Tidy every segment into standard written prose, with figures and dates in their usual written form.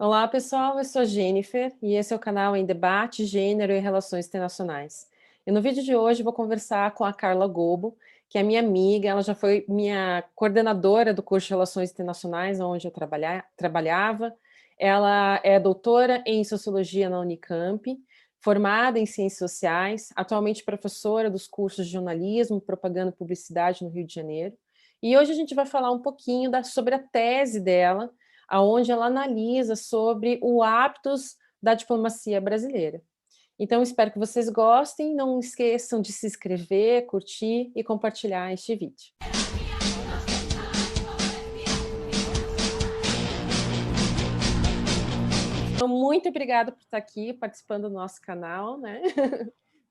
Olá, pessoal, eu sou a Jennifer e esse é o canal em Debate, Gênero e Relações Internacionais. E no vídeo de hoje eu vou conversar com a Carla Gobo, que é minha amiga, ela já foi minha coordenadora do curso de Relações Internacionais, onde eu trabalhava. Ela é doutora em Sociologia na Unicamp, formada em Ciências Sociais, atualmente professora dos cursos de Jornalismo, Propaganda e Publicidade no Rio de Janeiro. E hoje a gente vai falar um pouquinho sobre a tese dela, aonde ela analisa sobre o hábitos da diplomacia brasileira. Então, espero que vocês gostem, não esqueçam de se inscrever, curtir e compartilhar este vídeo. Então, muito obrigada por estar aqui participando do nosso canal, né?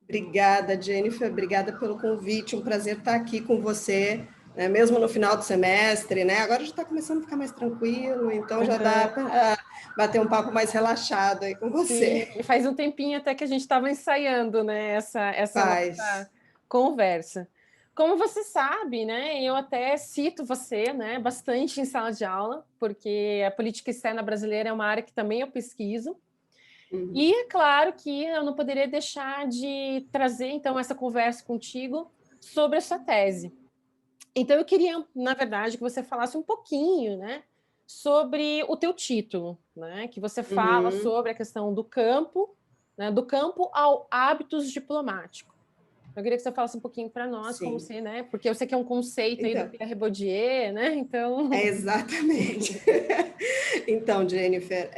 Obrigada, Jennifer, obrigada pelo convite, um prazer estar aqui com você, né? Mesmo no final do semestre, né? Agora já está começando a ficar mais tranquilo, então já dá para bater um papo mais relaxado aí com você. Sim, faz um tempinho até que a gente estava ensaiando, né, essa Faz. nossa conversa. Como você sabe, né, eu até cito você, né, bastante em sala de aula, porque a política externa brasileira é uma área que também eu pesquiso. E é claro que eu não poderia deixar de trazer, então, essa conversa contigo sobre a sua tese. Então, eu queria, na verdade, que você falasse um pouquinho, né, sobre o teu título, né, que você fala sobre a questão do campo, né, do campo ao hábitos diplomáticos. Eu queria que você falasse um pouquinho para nós, como Sim. você, né, porque eu sei que é um conceito aí do Então, Pierre Bourdieu, né, então... exatamente. Então, Jennifer,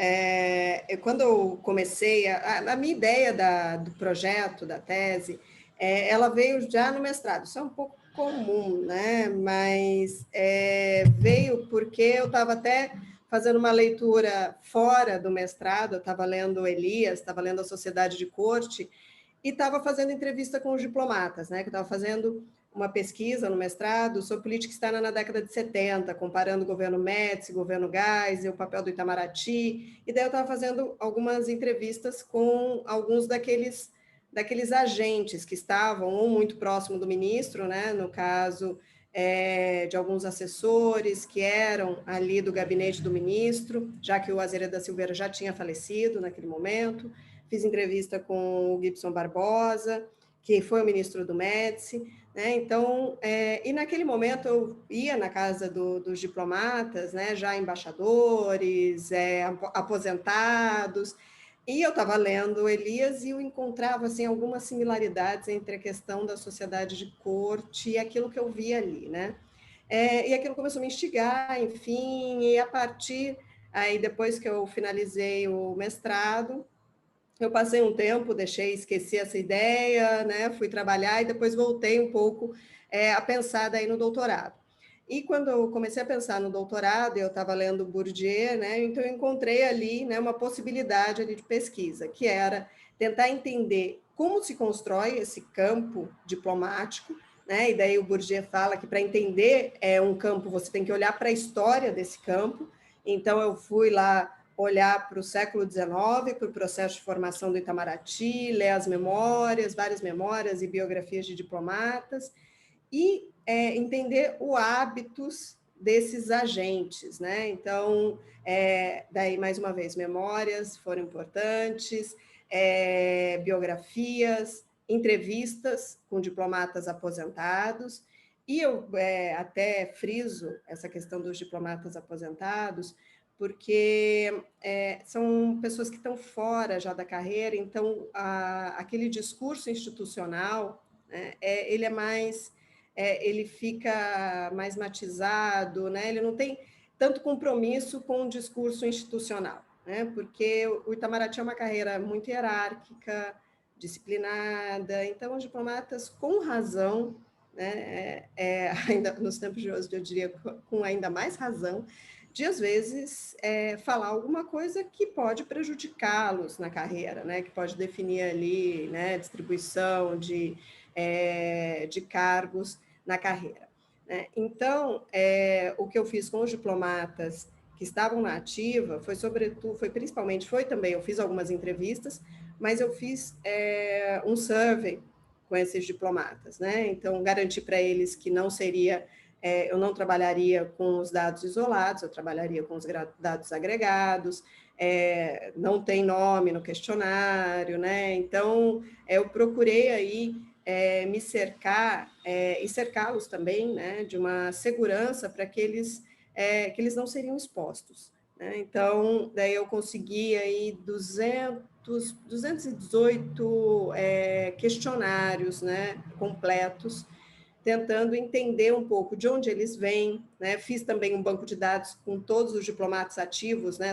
quando eu comecei, a minha ideia do projeto, da tese, ela veio já no mestrado. Isso é um pouco comum, né? Mas veio porque eu estava até fazendo uma leitura fora do mestrado, eu estava lendo Elias, estava lendo a Sociedade de Corte, e estava fazendo entrevista com os diplomatas, né? Que estava fazendo uma pesquisa no mestrado sobre política externa na década de 70, comparando o governo Médici, o governo Geisel, o papel do Itamaraty, e daí eu estava fazendo algumas entrevistas com alguns daqueles agentes que estavam ou muito próximo do ministro, né, no caso de alguns assessores que eram ali do gabinete do ministro, já que o Azeredo da Silveira já tinha falecido naquele momento. Fiz entrevista com o Gibson Barbosa, que foi o ministro do Médici, né? Então, e naquele momento eu ia na casa dos diplomatas, né? Já embaixadores, aposentados, e eu estava lendo Elias e eu encontrava assim, algumas similaridades entre a questão da sociedade de corte e aquilo que eu via ali, né? E aquilo começou a me instigar, enfim, e a partir aí depois que eu finalizei o mestrado, eu passei um tempo, esqueci essa ideia, né? Fui trabalhar e depois voltei um pouco a pensar daí no doutorado. E quando eu comecei a pensar no doutorado, eu estava lendo Bourdieu, né? Então eu encontrei ali, né, uma possibilidade ali de pesquisa, que era tentar entender como se constrói esse campo diplomático, né? E daí o Bourdieu fala que para entender um campo você tem que olhar para a história desse campo. Então eu fui lá olhar para o século XIX, para o processo de formação do Itamaraty, ler as memórias, várias memórias e biografias de diplomatas, e entender os hábitos desses agentes, né? Então, daí, mais uma vez, memórias foram importantes, biografias, entrevistas com diplomatas aposentados, e eu até friso essa questão dos diplomatas aposentados, porque são pessoas que estão fora já da carreira, então aquele discurso institucional, né, ele é mais, ele fica mais matizado, né, ele não tem tanto compromisso com o discurso institucional, né, porque o Itamaraty é uma carreira muito hierárquica, disciplinada, então os diplomatas, com razão, né, ainda nos tempos de hoje, eu diria com ainda mais razão, de, às vezes, falar alguma coisa que pode prejudicá-los na carreira, né? Que pode definir ali, né, distribuição de cargos na carreira, né? Então, o que eu fiz com os diplomatas que estavam na ativa foi também, eu fiz algumas entrevistas, mas eu fiz um survey com esses diplomatas, né? Então, garanti para eles que não seria eu não trabalharia com os dados isolados, eu trabalharia com os dados agregados, não tem nome no questionário, né? Então, eu procurei aí me cercar e cercá-los também, né, de uma segurança para que eles não seriam expostos, né? Então, daí eu consegui aí 218 questionários, né, completos, tentando entender um pouco de onde eles vêm, né? Fiz também um banco de dados com todos os diplomatas ativos, né?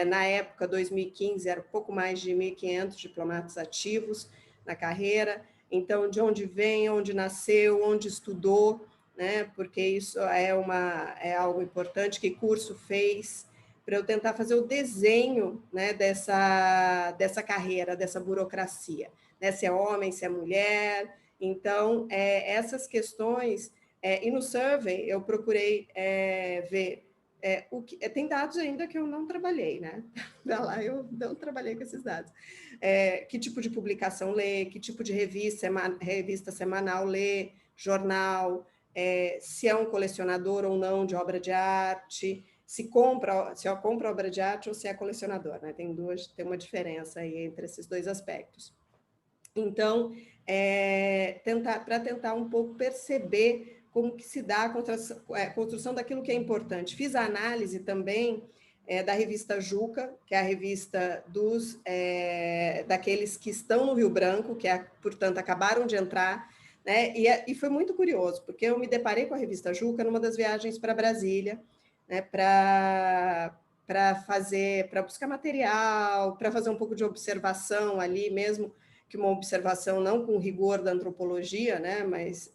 Na época, 2015, era pouco mais de 1.500 diplomatas ativos na carreira. Então, de onde vem, onde nasceu, onde estudou, né? Porque isso é algo importante, que curso fez, para eu tentar fazer o desenho, né, dessa carreira, dessa burocracia, né? Se é homem, se é mulher. Então, essas questões, e no survey eu procurei ver tem dados ainda que eu não trabalhei, né? Lá eu não trabalhei com esses dados. Que tipo de publicação lê, que tipo de revista semanal lê, jornal, se é um colecionador ou não de obra de arte, se eu compro obra de arte ou se é colecionador, né? Tem uma diferença aí entre esses dois aspectos. Então, para tentar um pouco perceber como que se dá a construção daquilo que é importante. Fiz a análise também da revista Juca, que é a revista daqueles que estão no Rio Branco, que, portanto, acabaram de entrar, né? E foi muito curioso, porque eu me deparei com a revista Juca numa das viagens para Brasília, né? Para buscar material, para fazer um pouco de observação ali mesmo, que uma observação não com rigor da antropologia, né, mas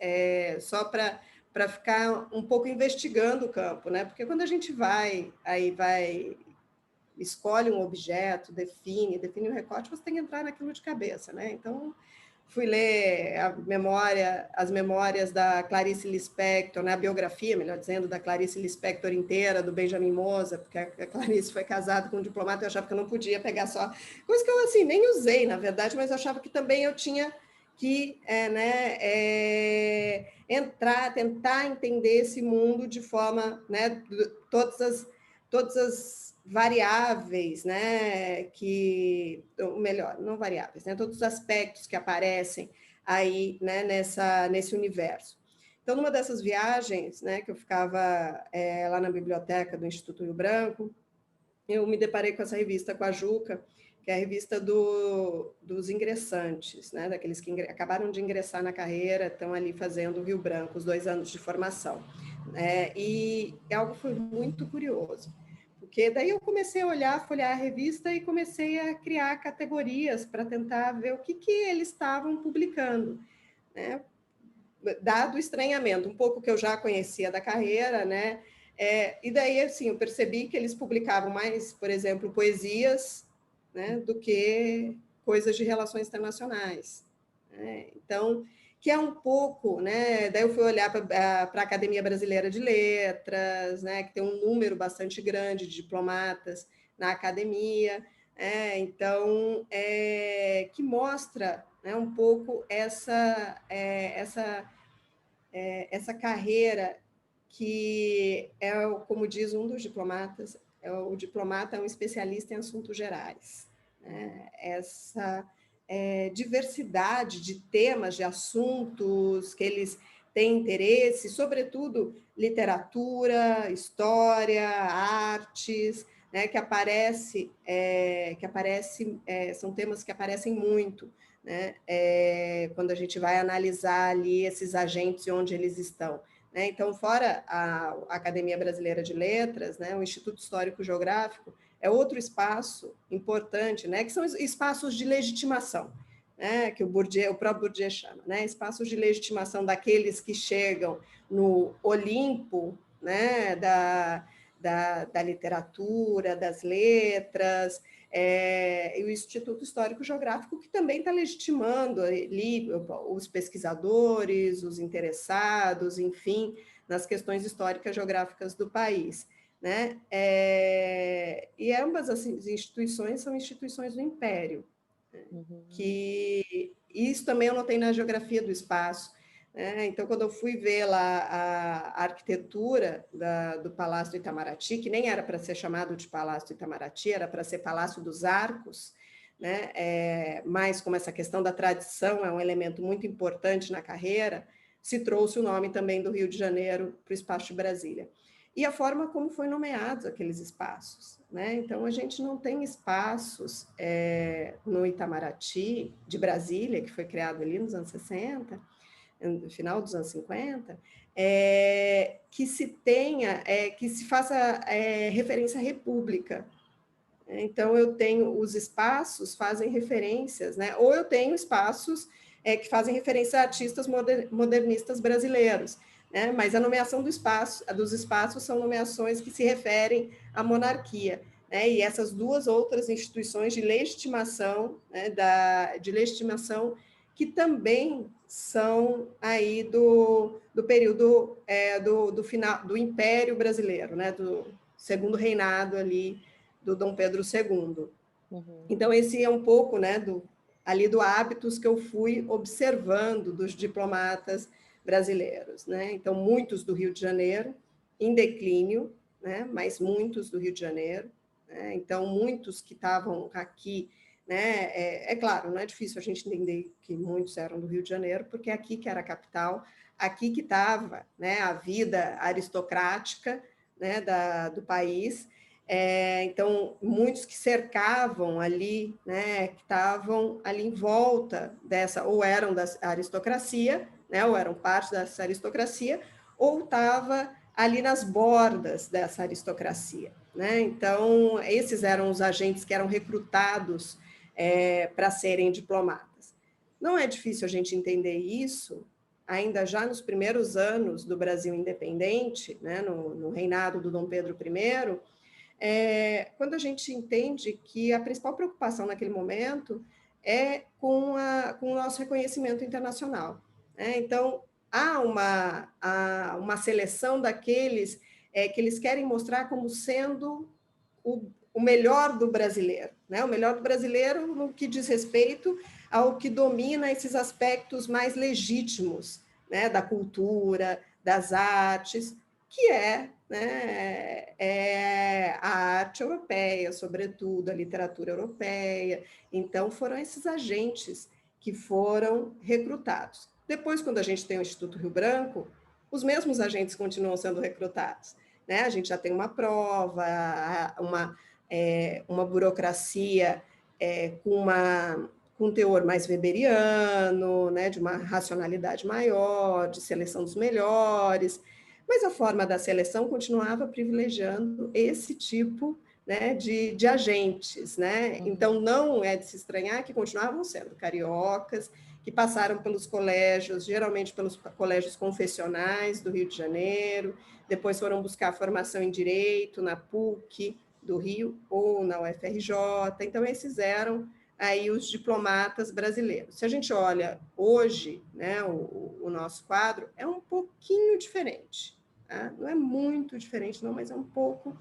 só para ficar um pouco investigando o campo, né? Porque quando a gente escolhe um objeto, define um recorte, você tem que entrar naquilo de cabeça, né? Então, fui ler as memórias da Clarice Lispector, né? A biografia, melhor dizendo, da Clarice Lispector inteira, do Benjamin Moza, porque a Clarice foi casada com um diplomata, eu achava que eu não podia pegar só... Coisa que eu, assim, nem usei, na verdade, mas eu achava que também eu tinha que tentar entender esse mundo de forma, né, todas as variáveis, né, melhor, não variáveis, né, todos os aspectos que aparecem aí, né, nesse universo. Então, numa dessas viagens, né, que eu ficava lá na biblioteca do Instituto Rio Branco, eu me deparei com essa revista, com a Juca, que é a revista dos ingressantes, né, daqueles que acabaram de ingressar na carreira, estão ali fazendo o Rio Branco, os 2 anos de formação. E algo foi muito curioso, porque daí eu comecei a folhear a revista e comecei a criar categorias para tentar ver o que eles estavam publicando, né? Dado o estranhamento, um pouco que eu já conhecia da carreira, né? E daí, assim, eu percebi que eles publicavam mais, por exemplo, poesias, né, do que coisas de relações internacionais, né? Então, que é um pouco, né? Daí eu fui olhar para a Academia Brasileira de Letras, né? Que tem um número bastante grande de diplomatas na academia, então, que mostra, né, um pouco essa carreira que como diz um dos diplomatas, o diplomata é um especialista em assuntos gerais, né? Essa diversidade de temas, de assuntos que eles têm interesse, sobretudo literatura, história, artes, né? São temas que aparecem muito, né? Quando a gente vai analisar ali esses agentes e onde eles estão, né? Então, fora a Academia Brasileira de Letras, né, o Instituto Histórico Geográfico é outro espaço importante, né, que são espaços de legitimação, né, que o próprio Bourdieu chama, né, espaços de legitimação daqueles que chegam no Olimpo, né, da literatura, das letras, e o Instituto Histórico Geográfico, que também está legitimando ali os pesquisadores, os interessados, enfim, nas questões históricas geográficas do país, né? E ambas as instituições são instituições do Império, né? Que isso também eu notei na geografia do espaço, Então, quando eu fui ver lá a arquitetura do Palácio do Itamaraty, que nem era para ser chamado de Palácio do Itamaraty, era para ser Palácio dos Arcos, né? Mas como essa questão da tradição é um elemento muito importante na carreira, se trouxe o nome também do Rio de Janeiro para o espaço de Brasília. E a forma como foi nomeados aqueles espaços, né? Então, a gente não tem espaços no Itamaraty, de Brasília, que foi criado ali nos anos 60, no final dos anos 50, que se tenha, que se faça referência à República. Então, eu tenho os espaços fazem referências, né? Ou eu tenho espaços que fazem referência a artistas modernistas brasileiros, né? Mas a nomeação dos espaços são nomeações que se referem à monarquia, né? E essas duas outras instituições de legitimação, né? De legitimação que também são aí do período do final do Império Brasileiro, né? Do segundo reinado ali do Dom Pedro II. Uhum. Então, esse é um pouco, né, ali do hábitos que eu fui observando dos diplomatas brasileiros, né? Então, muitos do Rio de Janeiro, em declínio, né? Mas muitos do Rio de Janeiro, né? Então, muitos que estavam aqui, né? Claro, não é difícil a gente entender que muitos eram do Rio de Janeiro, porque é aqui que era a capital, aqui que estava, né, a vida aristocrática, né, do país. Então, muitos que cercavam ali, né, que estavam ali em volta dessa, ou eram da aristocracia, né, ou eram parte dessa aristocracia, ou estava ali nas bordas dessa aristocracia, né? Então, esses eram os agentes que eram recrutados para serem diplomatas. Não é difícil a gente entender isso, ainda já nos primeiros anos do Brasil independente, né, no reinado do Dom Pedro I, quando a gente entende que a principal preocupação naquele momento é com o nosso reconhecimento internacional, né? Então, há uma seleção daqueles que eles querem mostrar como sendo o melhor do brasileiro, né? O melhor do brasileiro no que diz respeito ao que domina esses aspectos mais legítimos, né? Da cultura, das artes, que a arte europeia, sobretudo a literatura europeia. Então, foram esses agentes que foram recrutados. Depois, quando a gente tem o Instituto Rio Branco, os mesmos agentes continuam sendo recrutados, né? A gente já tem uma prova, uma burocracia com um teor mais weberiano, né? De uma racionalidade maior, de seleção dos melhores, mas a forma da seleção continuava privilegiando esse tipo, né, de agentes, né? Então, não é de se estranhar que continuavam sendo cariocas, que passaram pelos colégios, geralmente pelos colégios confessionais do Rio de Janeiro, depois foram buscar formação em Direito na PUC do Rio ou na UFRJ. Então, esses eram aí os diplomatas brasileiros. Se a gente olha hoje, né, o nosso quadro é um pouquinho diferente. Tá? Não é muito diferente, não, mas é um pouco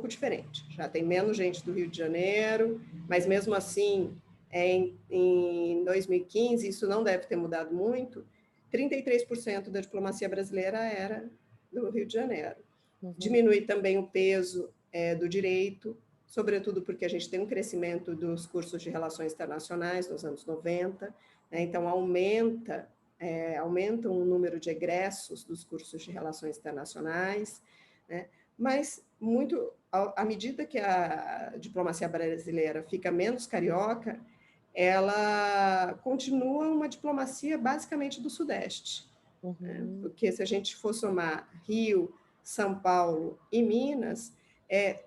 diferente. Já tem menos gente do Rio de Janeiro, mas mesmo assim, em 2015, isso não deve ter mudado muito, 33% da diplomacia brasileira era do Rio de Janeiro. Uhum. Diminui também o peso do direito, sobretudo porque a gente tem um crescimento dos cursos de relações internacionais nos anos 90, né? Então aumentam o número de egressos dos cursos de relações internacionais, né? Mas à medida que a diplomacia brasileira fica menos carioca, ela continua uma diplomacia basicamente do Sudeste, né? Porque se a gente for somar Rio, São Paulo e Minas,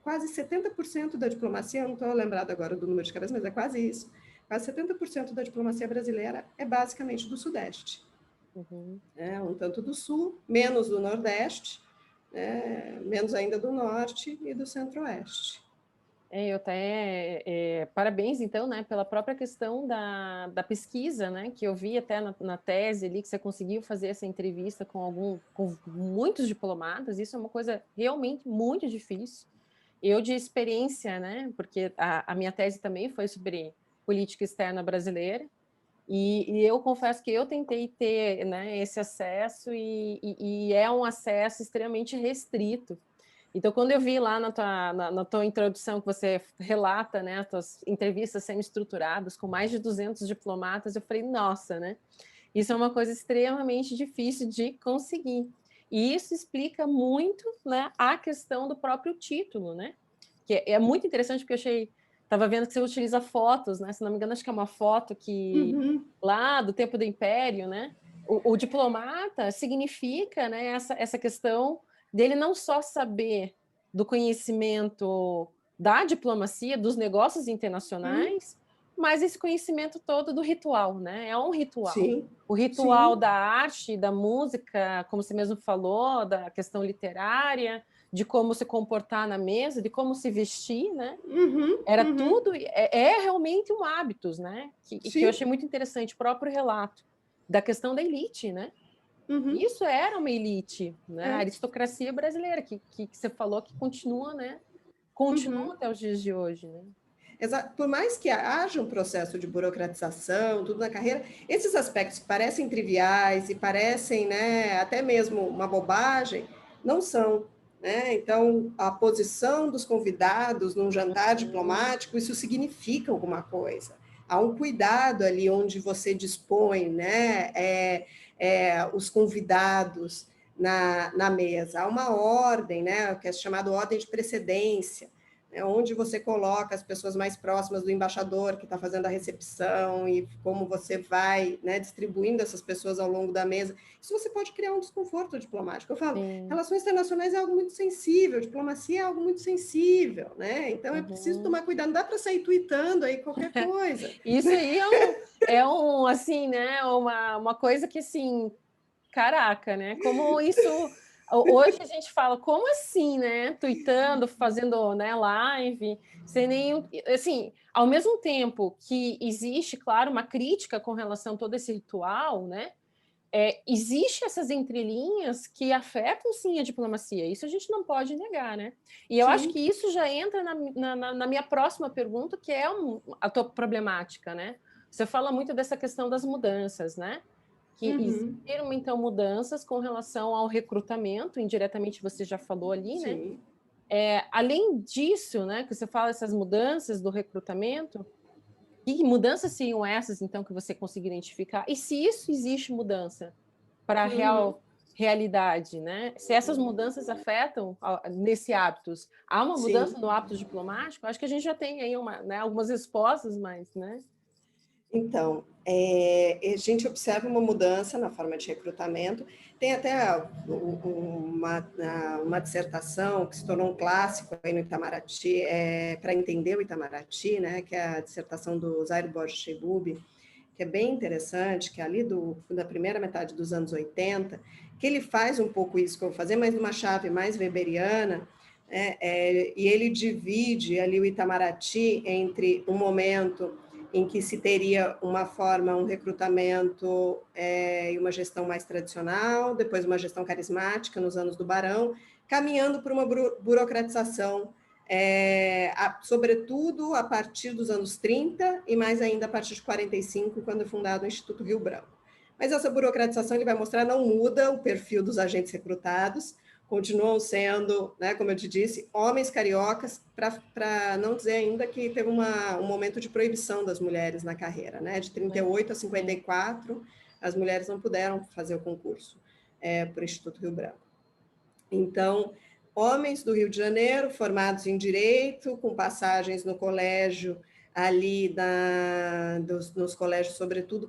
quase 70% da diplomacia, eu não estou lembrada agora do número de cabeça, mas é quase isso, quase 70% da diplomacia brasileira é basicamente do Sudeste. Uhum. Um tanto do Sul, menos do Nordeste, menos ainda do Norte e do Centro-Oeste. Eu até parabéns, então, né, pela própria questão da pesquisa, né, que eu vi até na tese ali, que você conseguiu fazer essa entrevista com muitos diplomatas. Isso é uma coisa realmente muito difícil. Eu, de experiência, né, porque a minha tese também foi sobre política externa brasileira, E eu confesso que eu tentei ter, né, esse acesso e é um acesso extremamente restrito. Então, quando eu vi lá na tua introdução que você relata, né, as tuas entrevistas semi-estruturadas com mais de 200 diplomatas, eu falei, nossa, né? Isso é uma coisa extremamente difícil de conseguir. E isso explica muito, né, a questão do próprio título, né? Que é muito interessante porque eu achei, estava vendo que você utiliza fotos, né? Se não me engano, acho que é uma foto que Uhum. lá do tempo do Império, né? O diplomata significa, né, essa questão dele não só saber do conhecimento da diplomacia, dos negócios Uhum. internacionais, mas esse conhecimento todo do ritual, né? É um ritual. Sim, O ritual sim. da arte, da música, como você mesmo falou, da questão literária, de como se comportar na mesa, de como se vestir, né? Uhum, Era uhum. tudo, é realmente um hábitos, né? Que eu Sim. achei muito interessante, o próprio relato da questão da elite, né? Uhum. Isso era uma elite, né? A É. aristocracia brasileira, que você falou que continua, né? Continua Uhum. até os dias de hoje, né? Por mais que haja um processo de burocratização, tudo na carreira, esses aspectos que parecem triviais e parecem, né, até mesmo uma bobagem, não são. Né? Então, a posição dos convidados num jantar Uhum. diplomático, isso significa alguma coisa. Há um cuidado ali onde você dispõe, né, os convidados na mesa. Há uma ordem, né, que é chamada ordem de precedência, onde você coloca as pessoas mais próximas do embaixador que está fazendo a recepção e como você vai, né, distribuindo essas pessoas ao longo da mesa. Isso você pode criar um desconforto diplomático. Eu falo, Sim. relações internacionais é algo muito sensível, diplomacia é algo muito sensível, né? Então é preciso Uhum. tomar cuidado, não dá para sair tweetando aí qualquer coisa. Isso aí é um assim, né? Uma coisa que assim, caraca, né? Como isso. Hoje a gente fala, como assim, né? Tweetando, fazendo, né, live, sem nenhum. Assim, ao mesmo tempo que existe, claro, uma crítica com relação a todo esse ritual, né? Existe essas entrelinhas que afetam sim a diplomacia, isso a gente não pode negar, né? E eu acho que Sim. isso já entra na minha próxima pergunta, que é a tua problemática, né? Você fala muito dessa questão das mudanças, né? Que Uhum. existiram, então, mudanças com relação ao recrutamento, indiretamente você já falou ali, né? Sim. Além disso, né, que você fala essas mudanças do recrutamento, que mudanças seriam essas, então, que você conseguiu identificar? E se isso existe mudança para a Uhum. realidade, né? Se essas mudanças afetam nesse hábitos, há uma mudança Sim. no hábito diplomático? Acho que a gente já tem aí né, algumas respostas, mas, né? Então, a gente observa uma mudança na forma de recrutamento. Tem até uma dissertação que se tornou um clássico aí no Itamaraty, para entender o Itamaraty, né, que é a dissertação do Zairo Borges Cheibubi, que é bem interessante, que é ali da primeira metade dos anos 80, que ele faz um pouco isso que eu vou fazer, mas numa chave mais weberiana, e ele divide ali o Itamaraty entre um momento em que se teria uma forma, um recrutamento e uma gestão mais tradicional, depois uma gestão carismática nos anos do Barão, caminhando para uma burocratização, sobretudo a partir dos anos 30 e mais ainda a partir de 45, quando é fundado o Instituto Rio Branco. Mas essa burocratização, ele vai mostrar, não muda o perfil dos agentes recrutados, continuam sendo, né, como eu te disse, homens cariocas, para não dizer ainda que teve um momento de proibição das mulheres na carreira, né, de 38 a 54, as mulheres não puderam fazer o concurso para o Instituto Rio Branco. Então, homens do Rio de Janeiro, formados em Direito, com passagens no colégio, ali nos colégios, sobretudo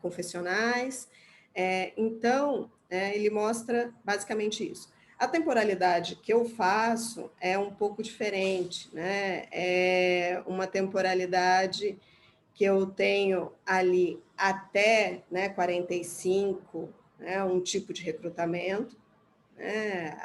confessionais. Então, ele mostra basicamente isso. A temporalidade que eu faço é um pouco diferente, né? É uma temporalidade que eu tenho ali até, né, 45, né, um tipo de recrutamento, né,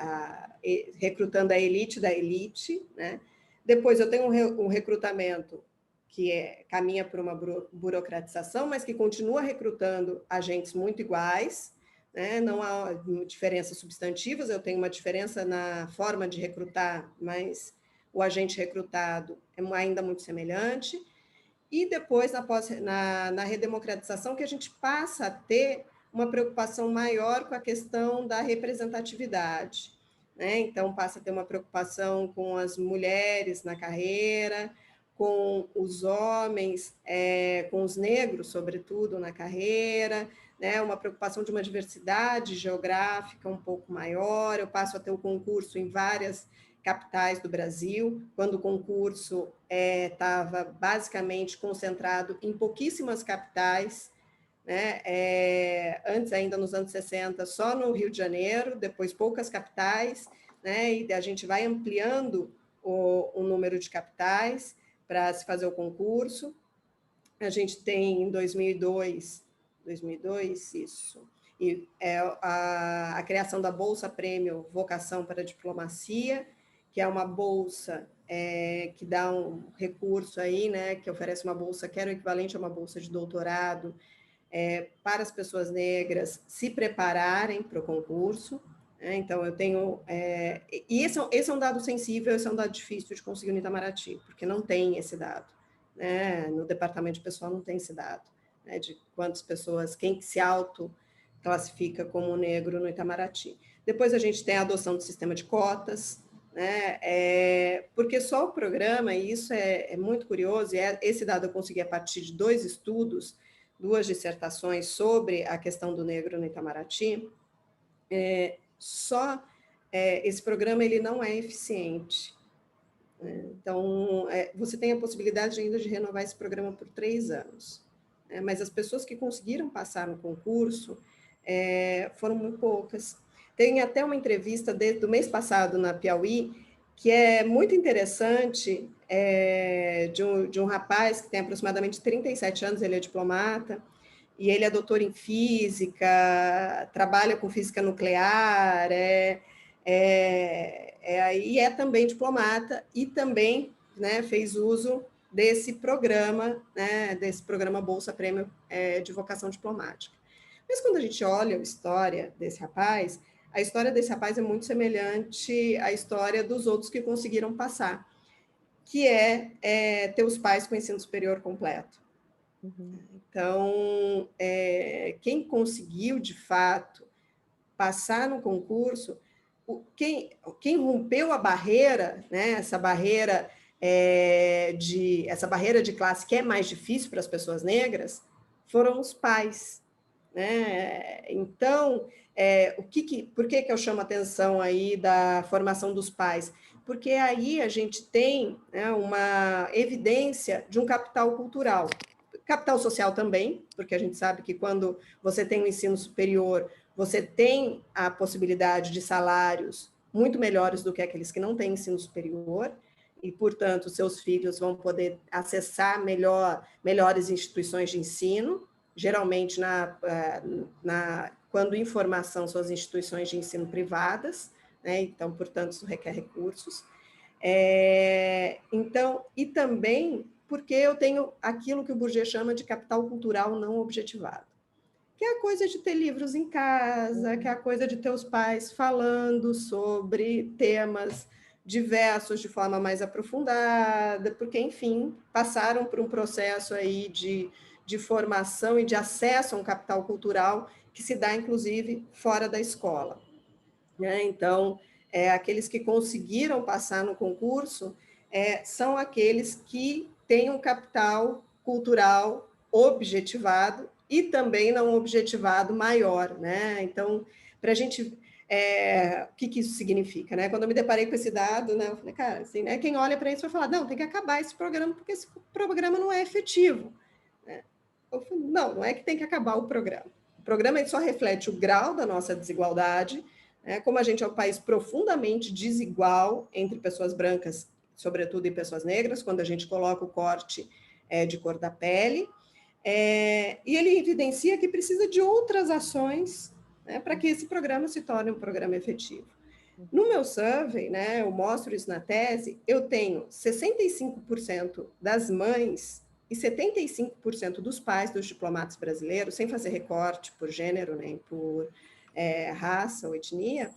recrutando a elite da elite, né? Depois eu tenho um recrutamento que caminha por uma burocratização, mas que continua recrutando agentes muito iguais, né? Não há diferenças substantivas, eu tenho uma diferença na forma de recrutar, mas o agente recrutado é ainda muito semelhante. e depois, na redemocratização, que a gente passa a ter uma preocupação maior com a questão da representatividade, né? Então, passa a ter uma preocupação com as mulheres na carreira, com os homens, com os negros, sobretudo, na carreira, né? Uma preocupação de uma diversidade geográfica um pouco maior. Eu passo a ter o concurso em várias capitais do Brasil, quando o concurso estava basicamente concentrado em pouquíssimas capitais, né? Antes, ainda nos anos 60, só no Rio de Janeiro, depois poucas capitais, né? E a gente vai ampliando o número de capitais para se fazer o concurso. A gente tem em 2002, isso, e a criação da Bolsa Prêmio Vocação para a Diplomacia, que é uma bolsa que dá um recurso aí, né, que oferece uma bolsa que era o equivalente a uma bolsa de doutorado para as pessoas negras se prepararem para o concurso. Então, eu tenho... e esse é um dado sensível, esse é um dado difícil de conseguir no Itamaraty, porque não tem esse dado. Né? No departamento de pessoal não tem esse dado, né? De quantas pessoas, quem se auto-classifica como negro no Itamaraty. Depois a gente tem a adoção do sistema de cotas, né? Porque só o programa, e isso é muito curioso, e esse dado eu consegui a partir de 2 estudos, 2 dissertações sobre a questão do negro no Itamaraty, esse programa ele não é eficiente. Então, você tem a possibilidade ainda de renovar esse programa por 3 anos. Mas as pessoas que conseguiram passar no concurso foram muito poucas. Tem até uma entrevista do mês passado na Piauí, que é muito interessante, de um rapaz que tem aproximadamente 37 anos, ele é diplomata, e ele é doutor em física, trabalha com física nuclear, e é também diplomata, e também, né, fez uso desse programa, né, desse programa Bolsa Prêmio de Vocação Diplomática. Mas quando a gente olha a história desse rapaz, a história desse rapaz é muito semelhante à história dos outros que conseguiram passar, que ter os pais com ensino superior completo. Uhum. Então, quem conseguiu, de fato, passar no concurso, quem rompeu a barreira, né, essa barreira de classe que é mais difícil para as pessoas negras, foram os pais. Né? Então, por que eu chamo a atenção aí da formação dos pais? Porque aí a gente tem, né, uma evidência de um capital cultural. Capital social também, porque a gente sabe que quando você tem um ensino superior, você tem a possibilidade de salários muito melhores do que aqueles que não têm ensino superior, e, portanto, seus filhos vão poder acessar melhores instituições de ensino, geralmente quando informação são as instituições de ensino privadas, né? Então, portanto, isso requer recursos. Então, e também porque eu tenho aquilo que o Bourdieu chama de capital cultural não objetivado, que é a coisa de ter livros em casa, que é a coisa de ter os pais falando sobre temas diversos de forma mais aprofundada, porque, enfim, passaram por um processo aí de formação e de acesso a um capital cultural que se dá, inclusive, fora da escola. Né? Então, aqueles que conseguiram passar no concurso são aqueles que têm um capital cultural objetivado e também não objetivado maior. Né? Então, para a gente... o que isso significa? Né? Quando eu me deparei com esse dado, né, eu falei, cara, assim, né, quem olha para isso vai falar, não, tem que acabar esse programa, porque esse programa não é efetivo. Né? Eu falei, não é que tem que acabar o programa. O programa só reflete o grau da nossa desigualdade, como a gente é um país profundamente desigual entre pessoas brancas, sobretudo, e pessoas negras, quando a gente coloca o corte de cor da pele, e ele evidencia que precisa de outras ações, né, para que esse programa se torne um programa efetivo. No meu survey, né, eu mostro isso na tese, eu tenho 65% das mães e 75% dos pais dos diplomatas brasileiros, sem fazer recorte por gênero, nem por raça ou etnia,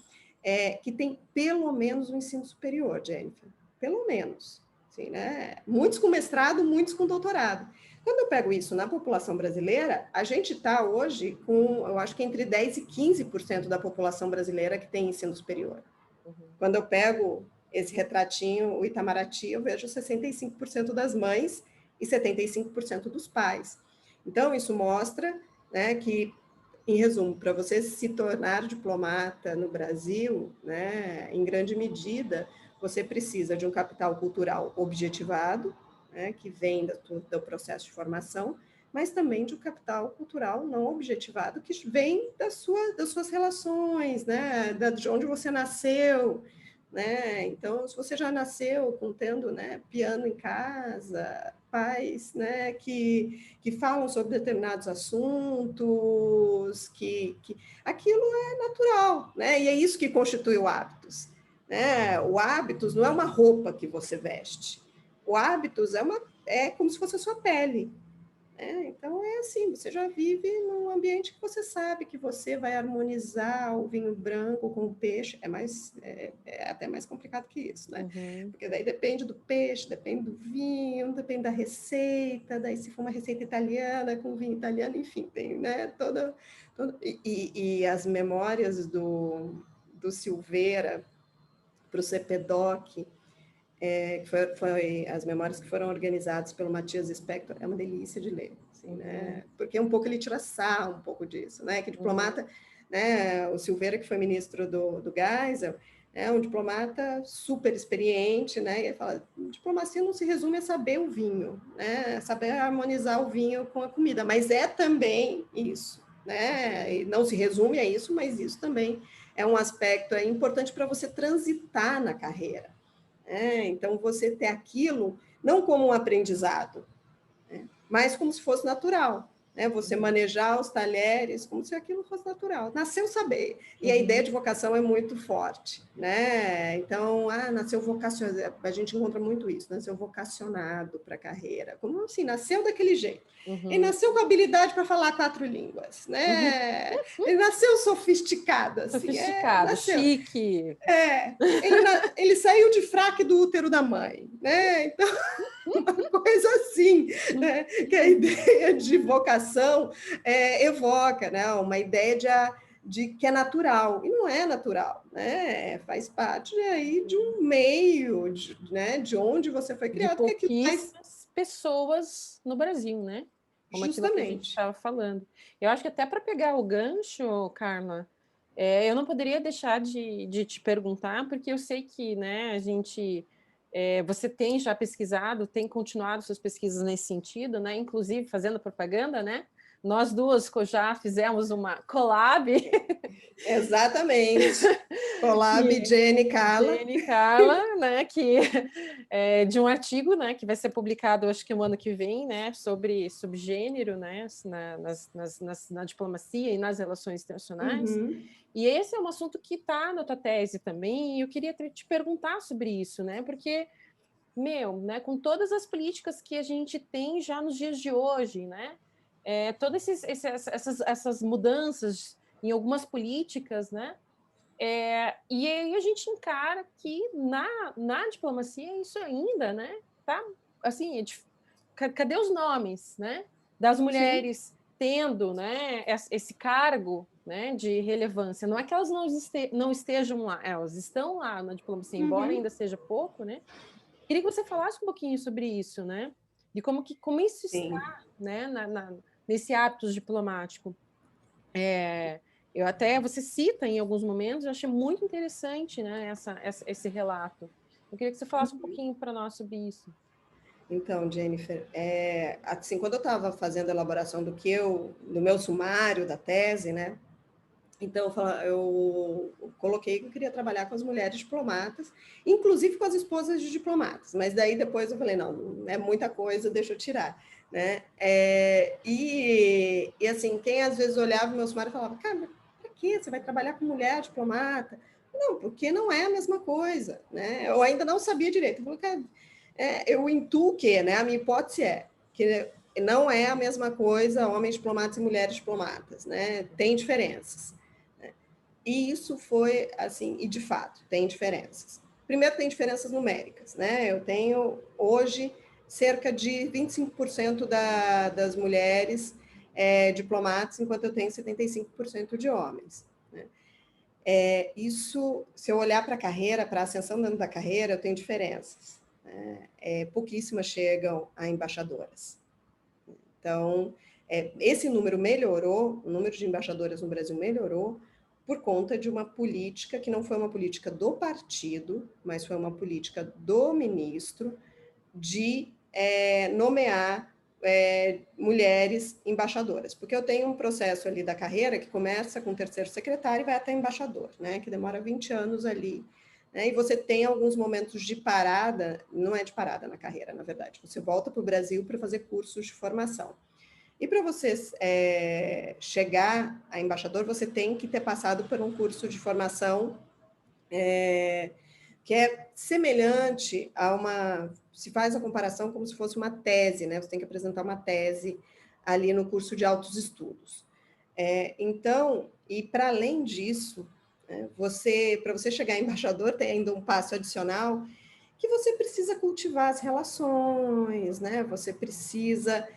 que tem pelo menos um ensino superior, Jennifer. Pelo menos. assim, né? Muitos com mestrado, muitos com doutorado. Quando eu pego isso na população brasileira, a gente está hoje com, eu acho que entre 10% e 15% da população brasileira que tem ensino superior. Uhum. Quando eu pego esse retratinho, o Itamaraty, eu vejo 65% das mães e 75% dos pais. Então, isso mostra, né, que, em resumo, para você se tornar diplomata no Brasil, né, em grande medida, você precisa de um capital cultural objetivado, né, que vem do processo de formação, mas também de um capital cultural não objetivado, que vem das suas relações, né, de onde você nasceu, né? Então, se você já nasceu tendo, né, piano em casa, pais, né, que falam sobre determinados assuntos, aquilo é natural, né? E é isso que constitui o hábitos, né? O hábitos não é uma roupa que você veste. O hábitos é como se fosse a sua pele. Então, é assim, você já vive num ambiente que você sabe que você vai harmonizar o vinho branco com o peixe, é até mais complicado que isso, né? Uhum. Porque daí depende do peixe, depende do vinho, depende da receita, daí se for uma receita italiana, com vinho italiano, enfim, tem, né, e as memórias do Silveira para o CPDOC, foi as memórias que foram organizadas pelo Matias Spector, é uma delícia de ler, assim, né? Porque um pouco ele tira sarro um pouco disso, né? Que diplomata, né? O Silveira, que foi ministro do Geisel, é um diplomata super experiente, né? E ele fala, diplomacia não se resume a saber o vinho, né? Saber harmonizar o vinho com a comida, mas é também isso, né? E não se resume a isso, mas isso também é um aspecto importante para você transitar na carreira. Então, você ter aquilo não como um aprendizado, né, mas como se fosse natural. Né? Você manejar os talheres como se aquilo fosse natural. Nasceu saber. E a ideia de vocação é muito forte. Né? Então, nasceu vocacionado. A gente encontra muito isso. Nasceu vocacionado para a carreira. Como assim? Nasceu daquele jeito. Ele nasceu com habilidade para falar 4 línguas. Né? Ele nasceu sofisticado. Assim. Sofisticado, Nasceu. chique. Ele saiu de fraque do útero da mãe, né? Então, uma coisa assim, né? Que a ideia de vocação evoca, né? Uma ideia de que é natural, e não é natural, né? Faz parte aí de um meio, né? De onde você foi De criado, que aquilo faz... pouquíssimas pessoas no Brasil, né? Como aquilo que a gente Justamente. estava falando. Eu acho que até para pegar o gancho, Carla, eu não poderia deixar de te perguntar, porque eu sei que, né, a gente, você tem já pesquisado, tem continuado suas pesquisas nesse sentido, né? Inclusive fazendo propaganda, né? Nós duas já fizemos uma collab. Exatamente. Collab, Que Jenny, Carla. Jenny Carla, né, que de um artigo, né, que vai ser publicado, acho que o ano que vem, né, sobre subgênero, né, na diplomacia e nas relações internacionais. Uhum. E esse é um assunto que está na tua tese também, e eu queria te perguntar sobre isso, né, porque, né, com todas as políticas que a gente tem já nos dias de hoje, né, todas essas mudanças em algumas políticas, né, e aí a gente encara que na diplomacia isso ainda, né? Tá assim, cadê os nomes, né? Das Sim. mulheres tendo, né? Esse cargo, né? De relevância. Não é que elas não estejam lá, elas estão lá na diplomacia, embora Uhum. ainda seja pouco, né? Queria que você falasse um pouquinho sobre isso, né? De como isso Sim. está, né? Nesse hábito diplomático. Eu até, você cita em alguns momentos, eu achei muito interessante, né, esse relato. Eu queria que você falasse um pouquinho para nós sobre isso. Então, Jennifer, assim, quando eu estava fazendo a elaboração do meu sumário da tese, né? Então, eu coloquei que eu queria trabalhar com as mulheres diplomatas, inclusive com as esposas de diplomatas, mas daí depois eu falei, não, é muita coisa, deixa eu tirar, né? E assim, quem às vezes olhava o meu sumário e falava, cara, para que você vai trabalhar com mulher diplomata? Não, porque não é a mesma coisa, né? Eu ainda não sabia direito. Eu falei, cara, eu intuo que, né? A minha hipótese é que não é a mesma coisa homens diplomatas e mulheres diplomatas, né? Tem diferenças. E isso foi, assim, e de fato, tem diferenças. primeiro tem diferenças numéricas, né? Eu tenho hoje cerca de 25% das mulheres diplomatas, enquanto eu tenho 75% de homens, né? Isso, se eu olhar para a carreira, para a ascensão dentro da carreira, eu tenho diferenças, né? Pouquíssimas chegam a embaixadoras. Então, esse número melhorou, o número de embaixadoras no Brasil melhorou por conta de uma política que não foi uma política do partido, mas foi uma política do ministro de nomear mulheres embaixadoras, porque eu tenho um processo ali da carreira que começa com o terceiro secretário e vai até embaixador, né, que demora 20 anos ali, né, e você tem alguns momentos de parada, não é de parada na carreira, na verdade, você volta para o Brasil para fazer cursos de formação. E para você chegar a embaixador, você tem que ter passado por um curso de formação que é semelhante a se faz a comparação como se fosse uma tese, né? Você tem que apresentar uma tese ali no curso de altos estudos. Então, e para além disso, né, para você chegar a embaixador, tem ainda um passo adicional, que você precisa cultivar as relações, né? Você precisa...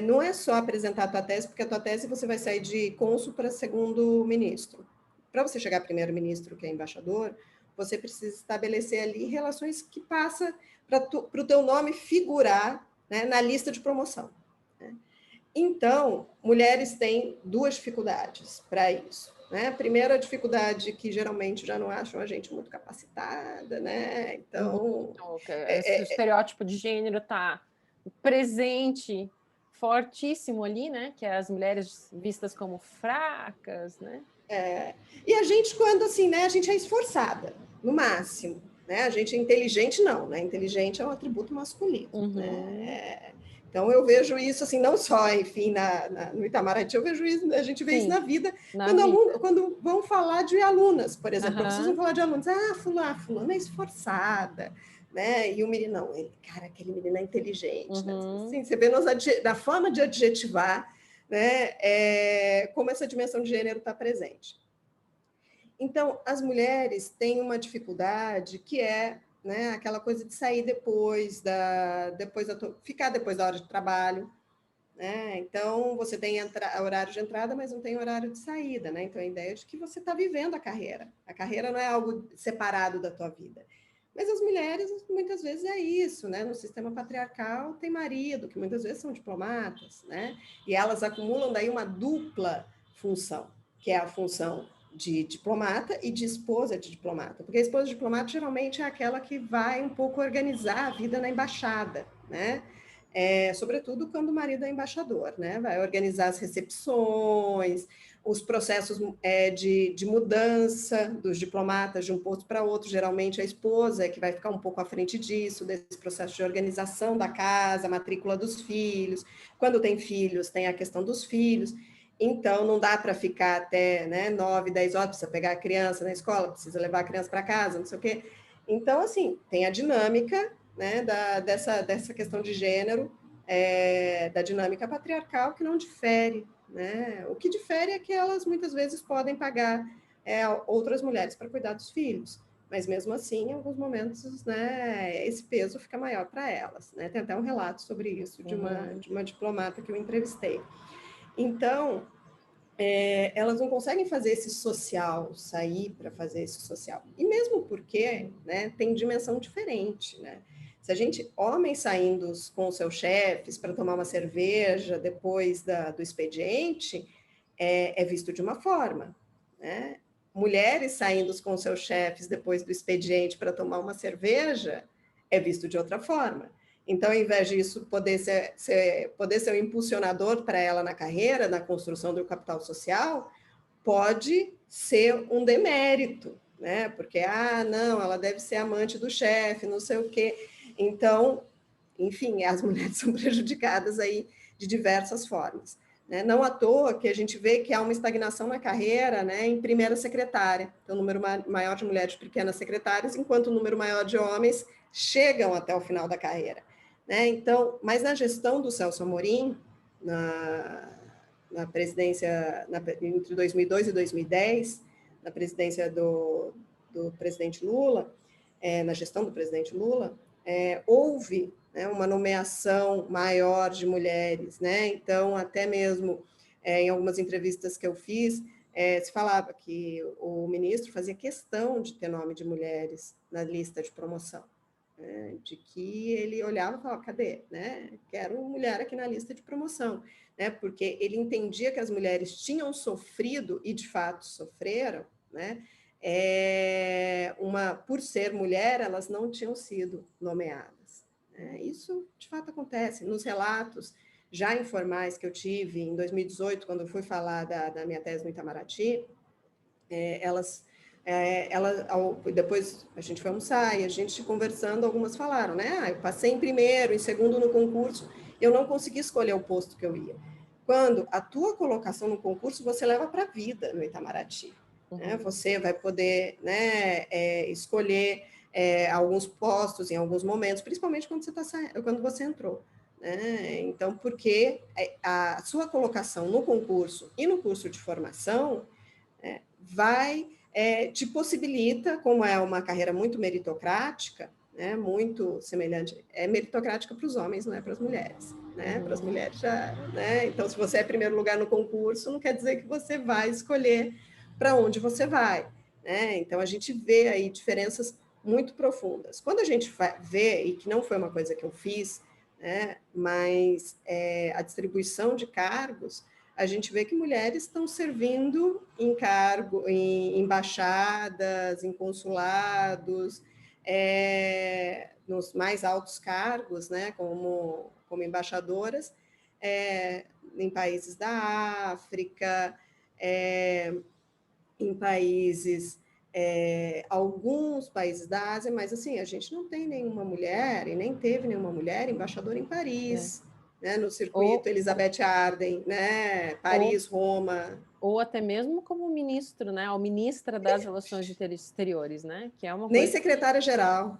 não é só apresentar a tua tese, porque a tua tese você vai sair de cônsul para segundo ministro. Para você chegar a primeiro-ministro, que é embaixador, você precisa estabelecer ali relações que passam para o teu nome figurar, né, na lista de promoção, né? Então, mulheres têm duas dificuldades para isso, né? A primeira dificuldade que geralmente já não acham a gente muito capacitada, né? Então, esse estereótipo de gênero está presente, fortíssimo ali, né? Que é as mulheres vistas como fracas, né? E a gente, quando assim, né? A gente é esforçada, no máximo, né? A gente é inteligente, não, né? Inteligente é um atributo masculino, né? Então, eu vejo isso, assim, não só, enfim, no Itamaraty, eu vejo isso, a gente vê isso na vida, quando vão falar de alunas, por exemplo, precisam falar de alunos, fulana é esforçada, né? E o menino, não, cara, aquele menino é inteligente, né? Assim, você vê da forma de adjetivar, né? Como essa dimensão de gênero está presente. Então, as mulheres têm uma dificuldade que é, né, aquela coisa de sair ficar depois da hora de trabalho, né? Então, você tem horário de entrada, mas não tem horário de saída, né? Então, a ideia é de que você está vivendo a carreira. A carreira não é algo separado da tua vida. Mas as mulheres, muitas vezes, é isso, né? No sistema patriarcal, tem marido, que muitas vezes são diplomatas, né? E elas acumulam daí uma dupla função, que é a função de diplomata e de esposa de diplomata. Porque a esposa de diplomata, geralmente, é aquela que vai um pouco organizar a vida na embaixada, né? Sobretudo quando o marido é embaixador, né? Vai organizar as recepções, os processos de mudança dos diplomatas de um posto para outro. Geralmente a esposa é que vai ficar um pouco à frente disso, desse processo de organização da casa, a matrícula dos filhos. Quando tem filhos, tem a questão dos filhos. Então, não dá para ficar até, né, 9, 10 horas, precisa pegar a criança na escola, precisa levar a criança para casa, não sei o quê. Então, assim, tem a dinâmica, né, dessa questão de gênero, da dinâmica patriarcal, que não difere, né? O que difere é que elas muitas vezes podem pagar outras mulheres para cuidar dos filhos, mas mesmo assim, em alguns momentos, né, esse peso fica maior para elas, né? Tem até um relato sobre isso de uma diplomata que eu entrevistei. Então, elas não conseguem fazer esse social, sair para fazer esse social. E mesmo porque, né, tem dimensão diferente, né? Se a gente, homens saindo com seus chefes para tomar uma cerveja depois do expediente, é visto de uma forma, né? Mulheres saindo com seus chefes depois do expediente para tomar uma cerveja, é visto de outra forma. Então, ao invés disso poder ser um impulsionador para ela na carreira, na construção do capital social, pode ser um demérito, né? Porque, não, ela deve ser amante do chefe, não sei o quê. Então, enfim, as mulheres são prejudicadas aí de diversas formas, né? Não à toa que a gente vê que há uma estagnação na carreira, né, em primeira secretária. Então, o número maior de mulheres pequenas secretárias, enquanto o número maior de homens chegam até o final da carreira, né? Então, mas na gestão do Celso Amorim, na presidência, entre 2002 e 2010, na presidência do presidente Lula, na gestão do presidente Lula, houve, né, uma nomeação maior de mulheres, né? Então, até mesmo em algumas entrevistas que eu fiz, se falava que o ministro fazia questão de ter nome de mulheres na lista de promoção, né? De que ele olhava e falava, cadê? Né? Quero mulher aqui na lista de promoção, né? Porque ele entendia que as mulheres tinham sofrido, e de fato sofreram, né? Por ser mulher, elas não tinham sido nomeadas. Né? Isso, de fato, acontece. Nos relatos já informais que eu tive em 2018, quando eu fui falar da minha tese no Itamaraty, depois a gente foi almoçar e a gente conversando, algumas falaram, né? Eu passei em primeiro, em segundo no concurso, eu não consegui escolher o posto que eu ia. Quando a tua colocação no concurso, você leva para a vida no Itamaraty. Né? Você vai poder, né, escolher alguns postos em alguns momentos, principalmente quando você entrou. Né? Então, porque a sua colocação no concurso e no curso de formação te possibilita, como é uma carreira muito meritocrática, né, muito semelhante, é meritocrática para os homens, não é para as mulheres. Né? Para as mulheres já. Né? Então, se você é primeiro lugar no concurso, não quer dizer que você vai escolher para onde você vai. Né? Então, a gente vê aí diferenças muito profundas. Quando a gente vê, e que não foi uma coisa que eu fiz, né, mas a distribuição de cargos, a gente vê que mulheres estão servindo em embaixadas, em consulados, nos mais altos cargos, né, como embaixadoras, em países da África, em países, alguns países da Ásia, mas assim, a gente não tem nenhuma mulher, e nem teve nenhuma mulher embaixadora em Paris, né, no circuito Elizabeth Arden, né, Paris, Roma. Ou até mesmo como ministro, né, ou ministra das Relações Exteriores, né, que é uma nem coisa... secretária-geral.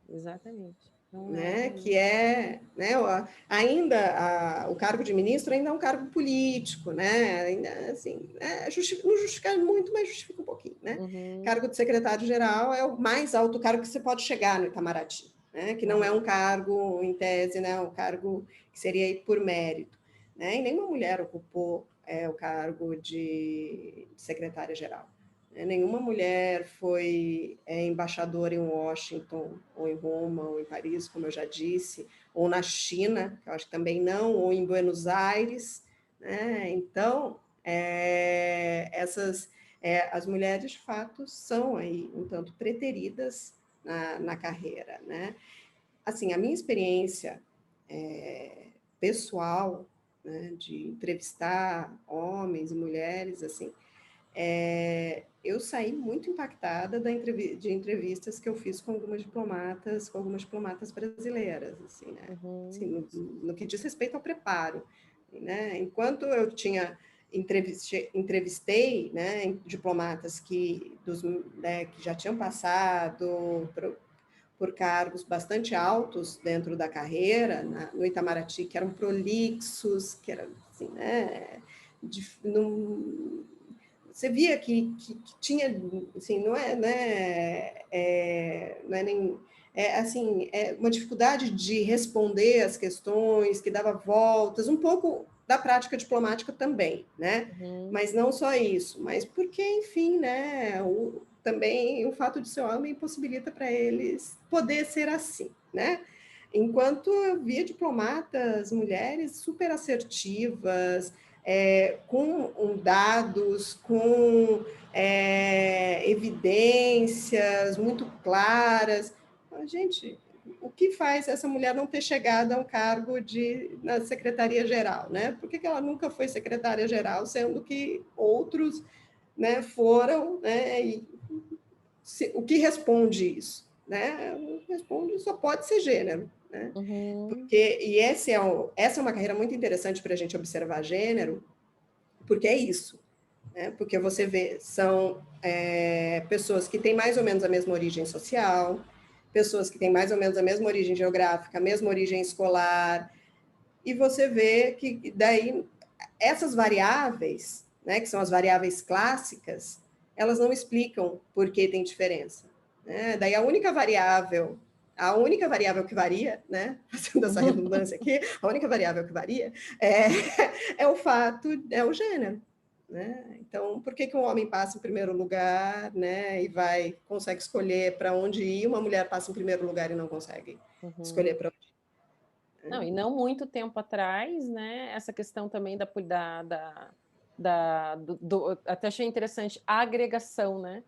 Exatamente. Então, né, que né, ainda o cargo de ministro ainda é um cargo político, né, ainda, assim, não justifica muito, mas justifica um pouquinho, né? Cargo de secretário-geral é o mais alto cargo que você pode chegar no Itamaraty, né, que não é um cargo, em tese, né, um cargo que seria aí por mérito, né, e nenhuma mulher ocupou o cargo de secretária-geral. Nenhuma mulher foi embaixadora em Washington, ou em Roma, ou em Paris, como eu já disse, ou na China, que eu acho que também não, ou em Buenos Aires. Né? Então, as mulheres, de fato, são aí um tanto preteridas na carreira. Né? Assim, a minha experiência pessoal, né, de entrevistar homens e mulheres, assim, eu saí muito impactada de entrevistas que eu fiz com algumas diplomatas brasileiras, assim, né? Assim, no que diz respeito ao preparo, né? Enquanto eu entrevistei, né, diplomatas que já tinham passado por cargos bastante altos dentro da carreira, no Itamaraty, que eram prolixos, que era assim, né? Você via que tinha, assim, não é nem assim, uma dificuldade de responder as questões, que dava voltas, um pouco da prática diplomática também, né? Mas não só isso, mas porque, enfim, né, também o fato de ser homem possibilita para eles poder ser assim, né? Enquanto eu via diplomatas, mulheres super assertivas, com dados, com evidências muito claras. Gente, o que faz essa mulher não ter chegado a um cargo na secretaria-geral? Né? Por que ela nunca foi secretária-geral, sendo que outros, né, foram? Né, o que responde isso? Né? Responde, só pode ser gênero. Né? Porque essa é uma carreira muito interessante para a gente observar gênero, porque é isso. Né? Porque você vê, são pessoas que têm mais ou menos a mesma origem social, pessoas que têm mais ou menos a mesma origem geográfica, a mesma origem escolar, e você vê que daí essas variáveis, né, que são as variáveis clássicas, elas não explicam por que tem diferença. né? Daí a única variável que varia, né? Fazendo essa redundância aqui, a única variável que varia é o fato, é o gênero. Né? Então, por que um homem passa em primeiro lugar, né, e consegue escolher para onde ir, uma mulher passa em primeiro lugar e não consegue escolher para onde ir? Não, e não muito tempo atrás, né, essa questão também até achei interessante, a agregação, né?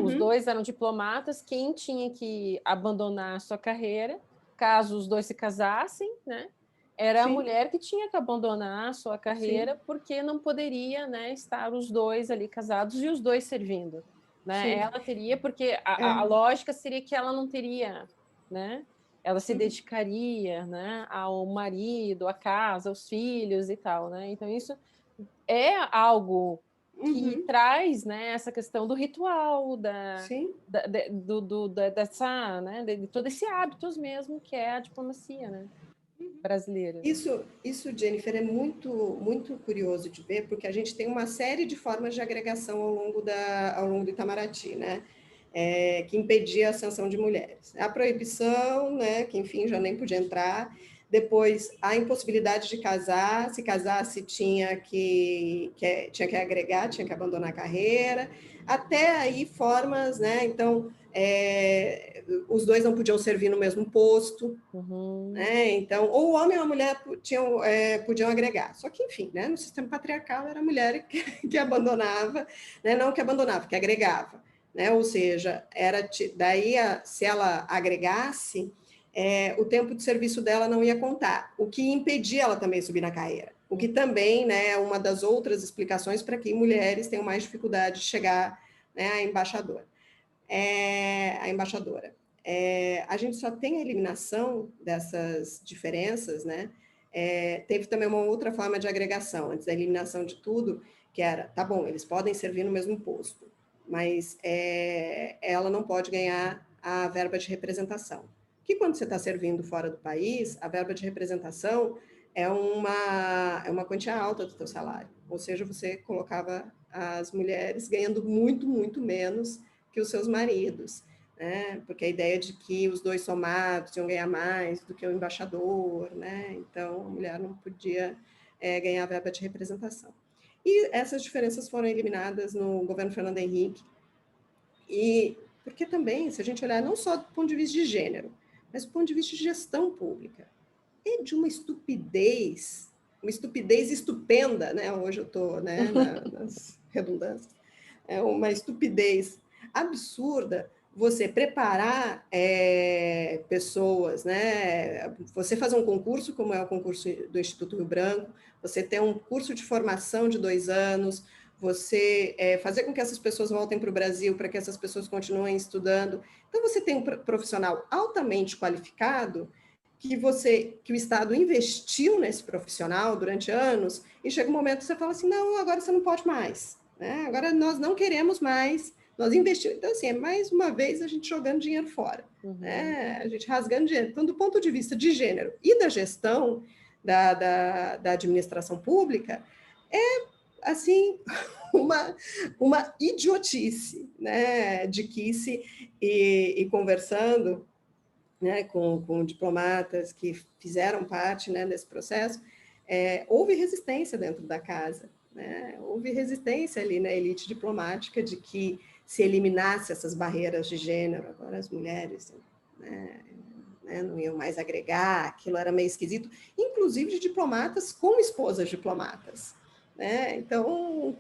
Os dois eram diplomatas, quem tinha que abandonar a sua carreira, caso os dois se casassem, né? Era a mulher que tinha que abandonar a sua carreira, porque não poderia, né, estar os dois ali casados e os dois servindo. Né? Ela teria, porque a lógica seria que ela não teria, né? Ela se dedicaria, né, ao marido, à casa, aos filhos e tal. Né? Então, isso é algo que traz, né, essa questão do ritual, dessa, né, de todo esse hábitos mesmo que é a diplomacia, né? Brasileira. Isso, Jennifer, é muito, muito curioso de ver, porque a gente tem uma série de formas de agregação ao longo do Itamaraty, né? Que impedia a ascensão de mulheres. A proibição, né, que enfim já nem podia entrar. Depois, a impossibilidade de casar, se casasse tinha que agregar, tinha que abandonar a carreira, até aí formas, né? Então, os dois não podiam servir no mesmo posto, né? Então, ou o homem ou a mulher podiam agregar. Só que, enfim, né? No sistema patriarcal era a mulher que abandonava, né? Não que abandonava, que agregava. Né? Ou seja, se ela agregasse, o tempo de serviço dela não ia contar, o que impedia ela também subir na carreira. O que também, né, é uma das outras explicações para que mulheres tenham mais dificuldade de chegar, né, à embaixadora. A gente só tem a eliminação dessas diferenças, né? Teve também uma outra forma de agregação, antes da eliminação de tudo, que era, tá bom, eles podem servir no mesmo posto, mas ela não pode ganhar a verba de representação. Que quando você está servindo fora do país, a verba de representação é uma quantia alta do teu salário. Ou seja, você colocava as mulheres ganhando muito, muito menos que os seus maridos, né? Porque a ideia de que os dois somados iam ganhar mais do que o embaixador, né? Então, a mulher não podia ganhar a verba de representação. E essas diferenças foram eliminadas no governo Fernando Henrique, e porque também, se a gente olhar não só do ponto de vista de gênero, mas do ponto de vista de gestão pública, é de uma estupidez estupenda, né? Hoje eu estou, né, nas redundâncias, é uma estupidez absurda você preparar pessoas, né? Você fazer um concurso, como é o concurso do Instituto Rio Branco, você ter um curso de formação de 2 anos, você fazer com que essas pessoas voltem para o Brasil, para que essas pessoas continuem estudando. Então, você tem um profissional altamente qualificado, que o Estado investiu nesse profissional durante anos, e chega um momento que você fala assim, não, agora você não pode mais. Né? Agora nós não queremos mais, nós investimos. Então, assim, mais uma vez a gente jogando dinheiro fora, né? A gente rasgando dinheiro. Então, do ponto de vista de gênero e da gestão da administração pública, assim, uma idiotice, né? De que e conversando, né, com diplomatas que fizeram parte, né, desse processo, houve resistência dentro da casa, né? Houve resistência ali na elite diplomática de que se eliminasse essas barreiras de gênero, agora as mulheres, né, não iam mais agregar, aquilo era meio esquisito, inclusive de diplomatas com esposas diplomatas. Né? Então,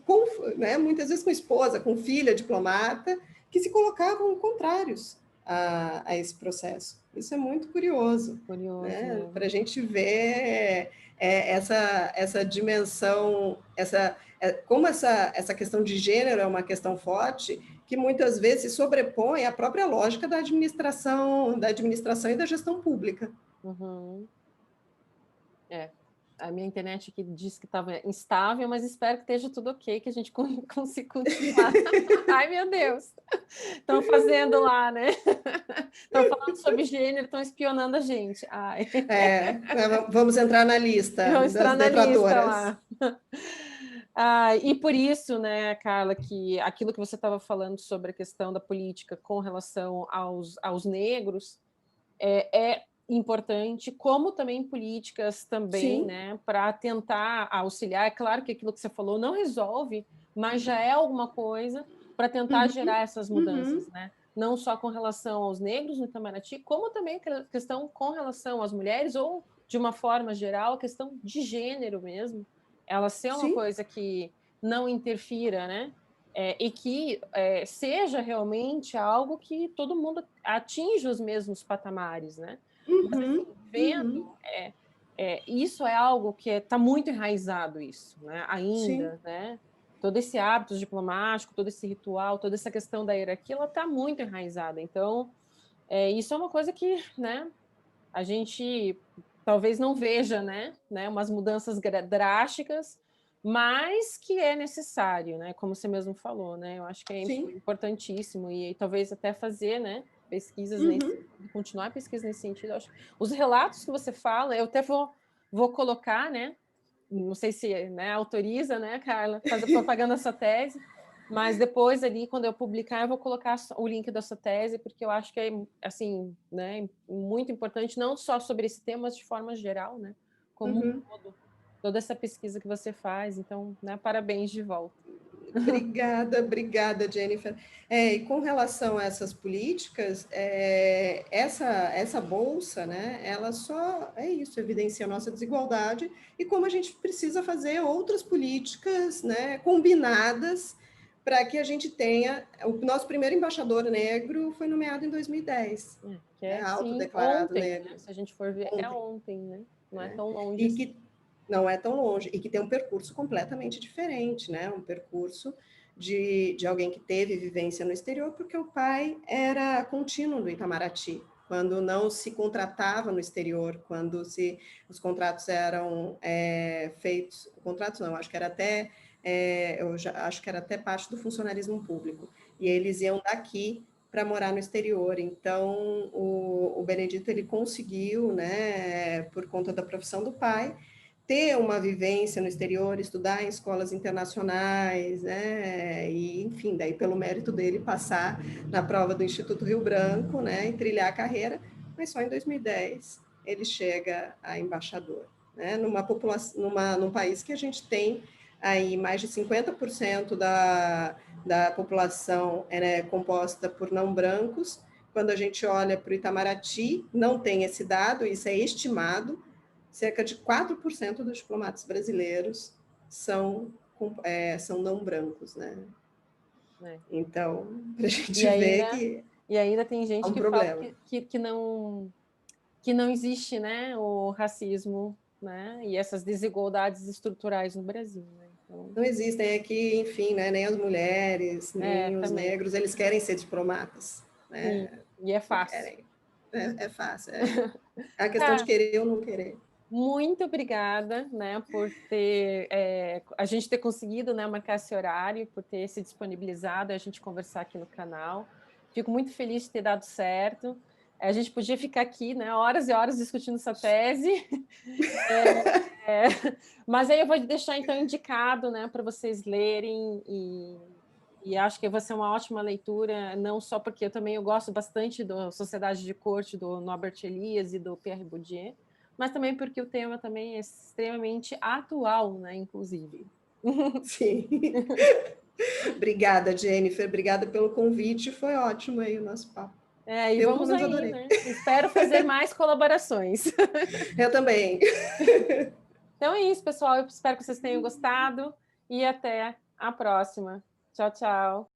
muitas vezes com esposa, com filha diplomata, que se colocavam contrários a esse processo. Isso é muito curioso, né? Para a gente ver essa dimensão, como essa questão de gênero é uma questão forte, que muitas vezes se sobrepõe à própria lógica da administração e da gestão pública. A minha internet aqui disse que estava instável, mas espero que esteja tudo ok, que a gente consiga continuar. Ai, meu Deus! Estão fazendo lá, né? Estão falando sobre gênero, estão espionando a gente. Vamos entrar na lista vamos das detratoras. Lista lá. E por isso, né, Carla, que aquilo que você estava falando sobre a questão da política com relação aos negros é importante, como também políticas também, Sim. né, para tentar auxiliar. É claro que aquilo que você falou não resolve, mas já é alguma coisa para tentar Uhum, gerar essas mudanças, uhum. né? Não só com relação aos negros no Itamaraty, como também a questão com relação às mulheres, ou, de uma forma geral, a questão de gênero mesmo, ela ser uma Sim. coisa que não interfira, né? E que seja realmente algo que todo mundo atinja os mesmos patamares, né? Mas, Uhum, assim, uhum. vendo, isso é algo que está muito enraizado, isso, né? Sim. Ainda, né? Todo esse hábito diplomático, todo esse ritual, toda essa questão da hierarquia, ela está muito enraizada. Então, isso é uma coisa que, né, a gente talvez não veja, né, umas mudanças drásticas, mas que é necessário, né, como você mesmo falou, né, eu acho que é Sim. importantíssimo e talvez até fazer, né, pesquisas nesse, Uhum. continuar pesquisas nesse sentido. Eu acho, os relatos que você fala, eu até vou colocar, né, não sei se, né, autoriza, né, Carla, fazer propaganda da sua tese, mas depois ali, quando eu publicar, eu vou colocar o link da sua tese, porque eu acho que é, assim, né, muito importante, não só sobre esse tema, mas de forma geral, né, como um Uhum. todo, toda essa pesquisa que você faz, então, né, parabéns de volta. Obrigada, obrigada, Jennifer. E com relação a essas políticas, essa bolsa, né, ela só é isso, evidencia a nossa desigualdade e como a gente precisa fazer outras políticas, né, combinadas para que a gente tenha. O nosso primeiro embaixador negro foi nomeado em 2010, Que né, é, sim, autodeclarado ontem, negro, né, se a gente for ver, é ontem, ontem, né, não é né, tão longe e assim. que não é tão longe, e que tem um percurso completamente diferente, né? Um percurso de alguém que teve vivência no exterior, porque o pai era contínuo do Itamaraty, quando não se contratava no exterior, quando os contratos eram feitos, contratos não, acho que era até, eu já, acho que era até parte do funcionalismo público, e eles iam daqui para morar no exterior. Então, o Benedito ele conseguiu, né, por conta da profissão do pai, ter uma vivência no exterior, estudar em escolas internacionais, né, e enfim, daí pelo mérito dele passar na prova do Instituto Rio Branco, né, e trilhar a carreira, mas só em 2010 ele chega a embaixador, né, num país que a gente tem aí mais de 50% da população composta por não brancos. Quando a gente olha para o Itamaraty, não tem esse dado, isso é estimado, cerca de 4% dos diplomatas brasileiros são não brancos, né? Né? Então, para a E gente ver ainda, que e ainda tem é gente um que fala problema. que não existe, né, o racismo, né, e essas desigualdades estruturais no Brasil, né? Então, Não existem aqui, enfim, né, nem as mulheres, nem os também, negros, eles querem ser diplomatas, sim, né? e é fácil. Querem. É fácil, é a questão de Cara, querer ou não querer. muito obrigada, né, por ter a gente ter conseguido, né, marcar esse horário, por ter se disponibilizado a gente conversar aqui no canal. Fico muito feliz de ter dado certo. A gente podia ficar aqui, né, horas e horas discutindo essa tese. É, mas aí eu vou deixar então indicado, né, para vocês lerem e acho que vai ser uma ótima leitura, não só porque eu gosto bastante da Sociedade de Corte do Norbert Elias e do Pierre Bourdieu, mas também porque o tema também é extremamente atual, né, inclusive. Sim. Obrigada, Jennifer. Obrigada pelo convite. Foi ótimo aí o nosso papo. E Eu, pelo vamos menos, aí, adorei. né? Espero fazer mais colaborações. Eu também. Então é isso, pessoal. Eu espero que vocês tenham gostado e até a próxima. Tchau, tchau.